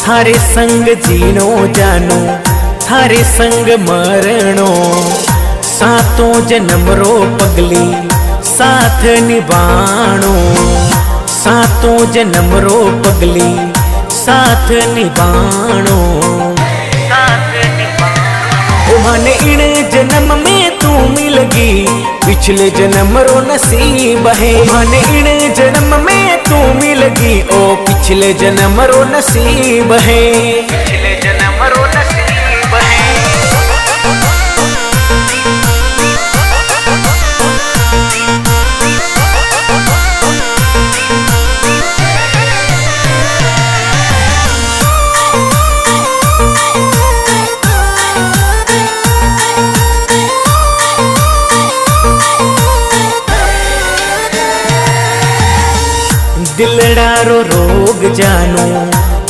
थारे संग जीनो जानो थारे संग मरणो सातों जन्म रो पगली साथ निभाणो सातों जन्म रो पगली साथ निभाणो माने इन जन्म में तू मिलगी पिछले जन्म रो नसीब है माने इन जन्म में तू मिलगी ओ पिछले जन्म रो नसीब है पिछले जन्म रो नसीब है। दिलड़ा रो रोग जानो